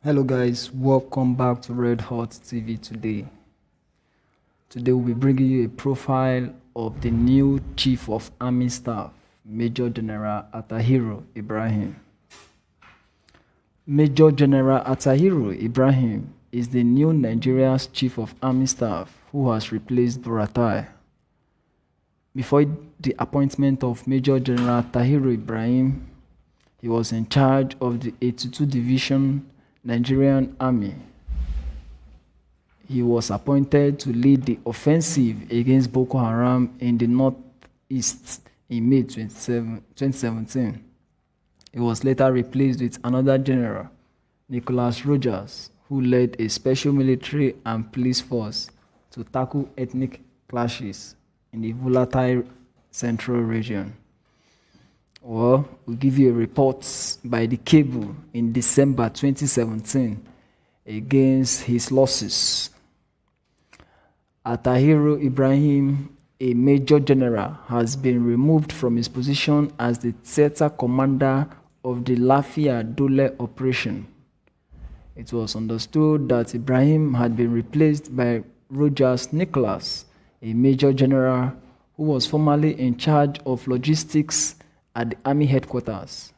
Hello guys, welcome back to Red Hot TV today. Today we'll be bringing you a profile of the new Chief of Army Staff, Major General Attahiru Ibrahim. Major General Attahiru Ibrahim is the new Nigeria's Chief of Army Staff who has replaced Buratai. Before the appointment of Major General Attahiru Ibrahim, he was in charge of the 82 Division Nigerian Army. He was appointed to lead the offensive against Boko Haram in the northeast in May 2017. He was later replaced with another general, Nicholas Rogers, who led a special military and police force to tackle ethnic clashes in the volatile central region. Well, we'll give you a report by the Cable in December 2017 against his losses. Attahiru Ibrahim, a major general, has been removed from his position as the theater commander of the Lafia Dole operation. It was understood that Ibrahim had been replaced by Rogers Nicholas, a major general who was formerly in charge of logistics at the Army headquarters.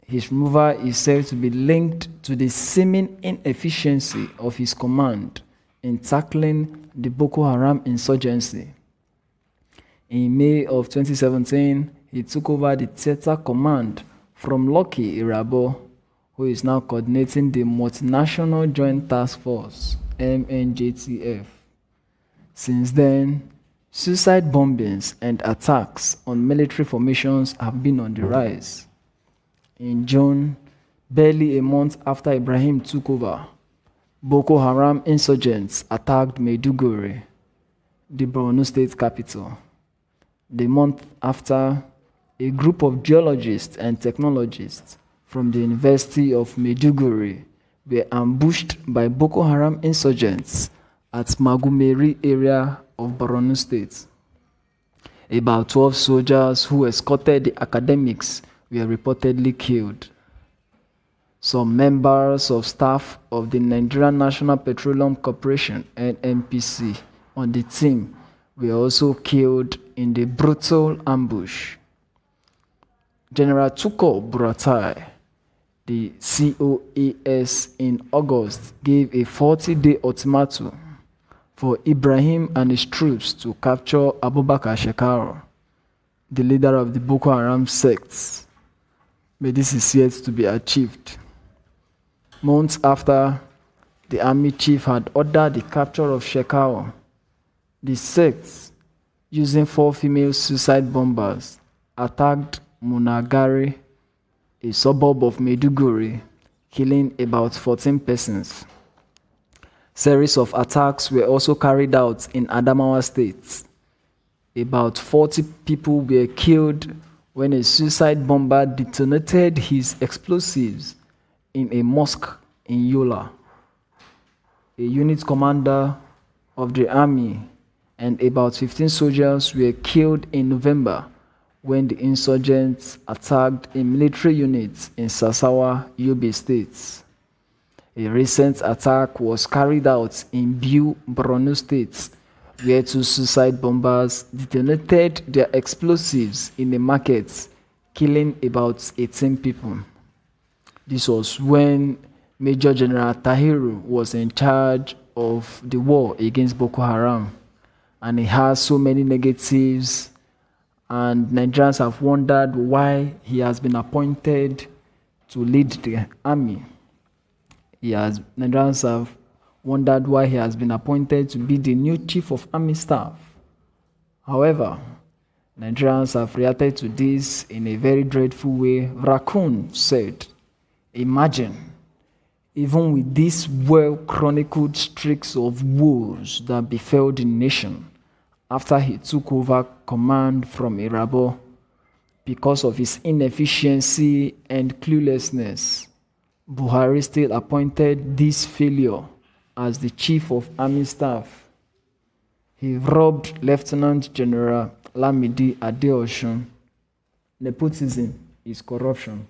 His removal is said to be linked to the seeming inefficiency of his command in tackling the Boko Haram insurgency. In May of 2017, he took over the theater command from Lucky Irabo, who is now coordinating the Multinational Joint Task Force, MNJTF. Since then, suicide bombings and attacks on military formations have been on the rise. In June, barely a month after Ibrahim took over, Boko Haram insurgents attacked Maiduguri, the Borno state capital. The month after, a group of geologists and technologists from the University of Maiduguri were ambushed by Boko Haram insurgents at Magumeri area of Borno State. About 12 soldiers who escorted the academics were reportedly killed. Some members of staff of the Nigerian National Petroleum Corporation (NNPC) on the team were also killed in the brutal ambush. General Tukur Buratai, the COAS, in August gave a 40-day ultimatum for Ibrahim and his troops to capture Abubakar Shekau, the leader of the Boko Haram sects. But this is yet to be achieved. Months after the army chief had ordered the capture of Shekau, the sects, using 4 female suicide bombers, attacked Munagari, a suburb of Maiduguri, killing about 14 persons. Series of attacks were also carried out in Adamawa State. About 40 people were killed when a suicide bomber detonated his explosives in a mosque in Yola. A unit commander of the army and about 15 soldiers were killed in November when the insurgents attacked a military unit in Sasawa, Yobe State. A recent attack was carried out in Biu, Borno State, where 2 suicide bombers detonated their explosives in a market, killing about 18 people. This was when Major General Attahiru was in charge of the war against Boko Haram, and he has so many negatives, and Nigerians have wondered why he has been appointed to lead the army. Nigerians have wondered why he has been appointed to be the new Chief of Army Staff. However, Nigerians have reacted to this in a very dreadful way. Raccoon said, "Imagine, even with these well-chronicled streaks of woes that befell the nation after he took over command from Irabo, because of his inefficiency and cluelessness, Buhari still appointed this failure as the Chief of Army Staff. He robbed Lieutenant General Lamidi Adeosun. Nepotism is corruption."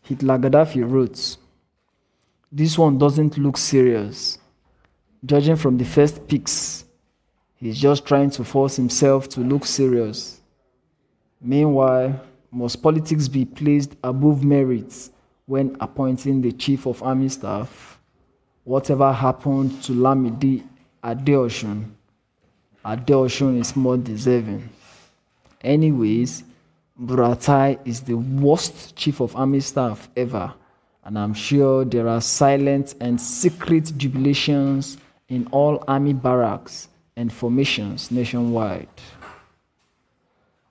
Hitler Gaddafi wrote, "This one doesn't look serious. Judging from the first pics, he's just trying to force himself to look serious. Meanwhile, must politics be placed above merits when appointing the Chief of Army Staff? Whatever happened to Lamidi Adeosun is more deserving. Anyways, Buratai is the worst Chief of Army Staff ever, and I'm sure there are silent and secret jubilations in all army barracks and formations nationwide."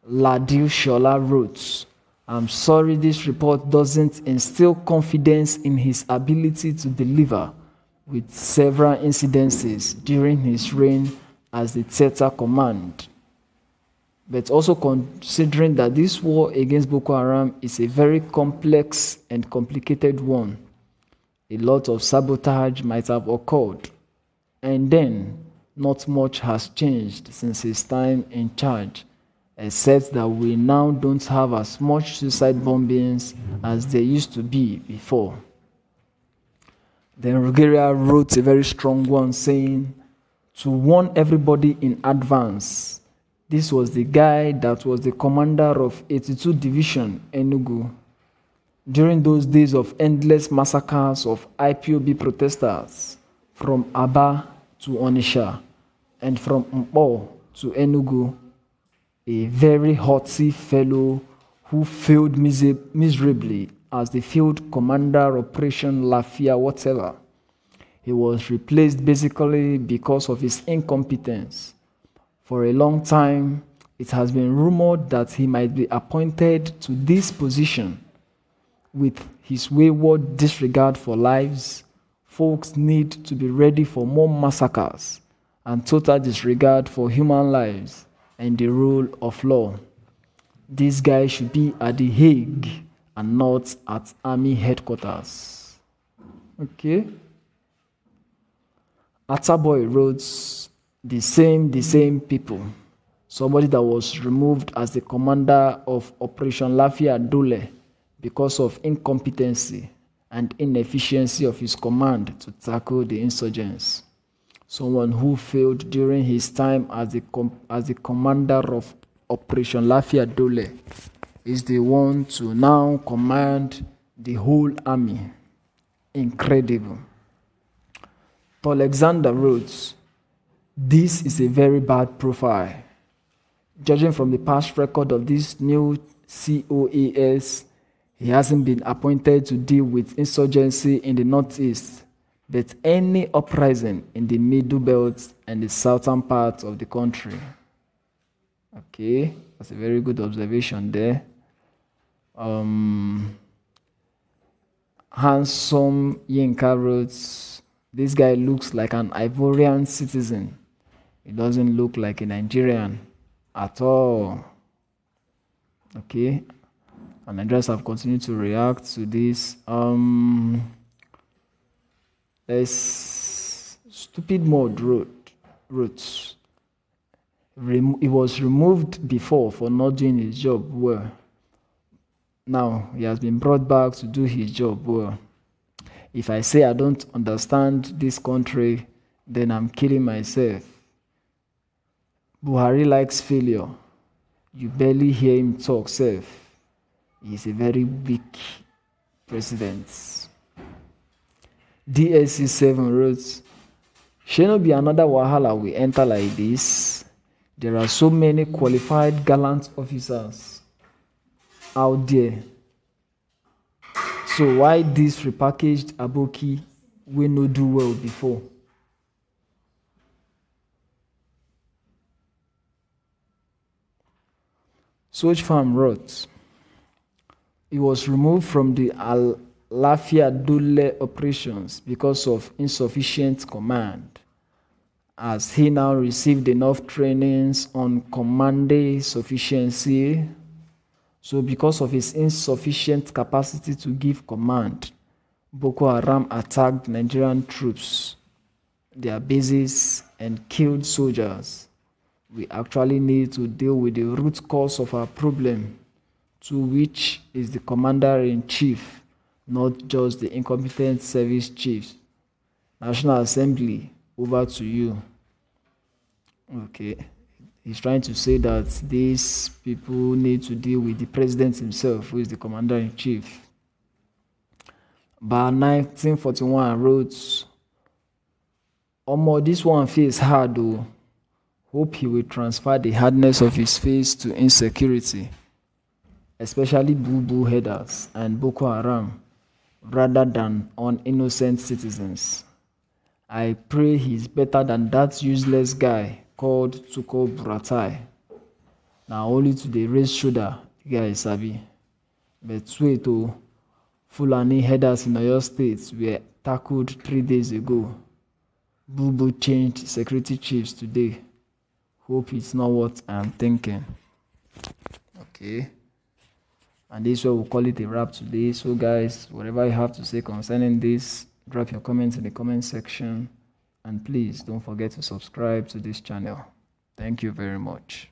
Ladil Shola wrote, "I'm sorry this report doesn't instill confidence in his ability to deliver, with several incidences during his reign as the Theater Command. But also considering that this war against Boko Haram is a very complex and complicated one, a lot of sabotage might have occurred, and then not much has changed since his time in charge, except that we now don't have as much suicide bombings as there used to be before." Then Rugeria wrote a very strong one saying, "To warn everybody in advance, this was the guy that was the commander of 82 Division, Enugu. During those days of endless massacres of IPOB protesters from Aba to Onisha and from Mpo to Enugu, a very haughty fellow who failed miserably as the field commander, Operation Lafia, whatever. He was replaced basically because of his incompetence. For a long time, it has been rumored that he might be appointed to this position. With his wayward disregard for lives, folks need to be ready for more massacres and total disregard for human lives and the rule of law. This guy should be at The Hague and not at army headquarters." Okay. Ataboy wrote, the same people. Somebody that was removed as the commander of Operation Lafia Dole because of incompetency and inefficiency of his command to tackle the insurgents. Someone who failed during his time as the commander of Operation Lafia Dole is the one to now command the whole army. Incredible. Alexander wrote, "This is a very bad profile. Judging from the past record of this new COAS, he hasn't been appointed to deal with insurgency in the northeast, but any uprising in the middle belt and the southern part of the country." Okay, that's a very good observation there. Handsome Yinka wrote, "This guy looks like an Ivorian citizen. He doesn't look like a Nigerian at all." Okay, and I just have continued to react to this. Stupid Mode wrote, he was removed before for not doing his job well. Now he has been brought back to do his job well. If I say I don't understand this country, then I'm killing myself. Buhari likes failure. You barely hear him talk, self. He's a very weak president. DSC7 wrote, "Shall not be another Wahala we enter like this? There are so many qualified gallant officers out there. So why this repackaged Aboki we no do well before?" Switch Farm wrote, "He was removed from the Lafia Dole operations because of insufficient command, as he now received enough trainings on command sufficiency. So because of his insufficient capacity to give command, Boko Haram attacked Nigerian troops, their bases, and killed soldiers. We actually need to deal with the root cause of our problem, to which is the commander-in-chief not just the incompetent service chiefs. National Assembly, over to you. Okay. He's trying to say that these people need to deal with the president himself, who is the commander-in-chief. By 1941 wrote, Omo, this one feels hard though. Hope he will transfer the hardness of his face to insecurity, especially boo-boo headers and Boko Haram, rather than on innocent citizens. I pray he's better than that useless guy called Tuko Buratai. Now only to the raised shoulder, the guy is sabi. But wait, Fulani headers in Oyo State were tackled 3 days ago. Boo-boo changed security chiefs today. Hope it's not what I'm thinking. Okay. And this is where we'll call it a wrap today. So guys, whatever you have to say concerning this, drop your comments in the comment section. And please don't forget to subscribe to this channel. Thank you very much.